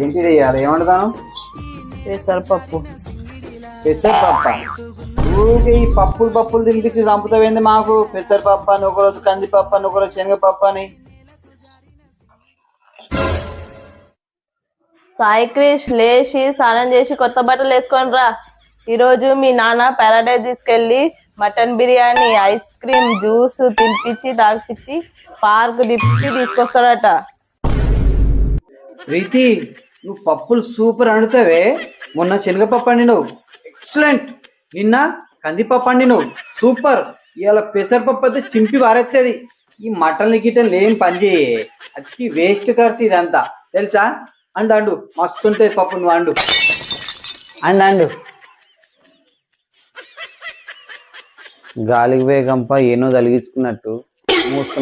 ఏంటిది ఇయ్యాలి ఏమంటాను? పెసరపప్పు. పెసరపప్ప. ఊరికే ఈ పప్పులు తినిపించి చంపుతావేంది మాకు? పెసరపప్పు అని ఒకరోజు, కందిపప్పు అని ఒకరోజు, శనగపప్పు అని. సాయి క్రిష్ లేచి స్నానం చేసి కొత్త బట్టలు వేసుకొని రా. ఈరోజు మీ నాన్న పారాడైజ్ తీసుకెళ్లి mutton biryani, ice cream, juice తినిపించి తాగిపించి పార్క్ తిప్పి తీసుకొస్తాడట. ప్రీతి, నువ్వు పప్పులు సూపర్ వండుతావే. మొన్న శనగపప్పు వండినవు, ఎక్సలెంట్. నిన్న కందిపప్పు వండినవు, సూపర్. ఇవాళ పెసరపప్పు అయితే చింపి వారెత్తేది. ఈ మటన్ గిట్టలు ఏం పని చేయే, అతి వేస్ట్ ఖర్చు ఇదంతా తెలుసా? అండు మస్తు ఉంటుంది పప్పు, నువ్వు అండు అండు. గాలికి వేగంప ఏనో తలిగించుకున్నట్టు మూసుకుని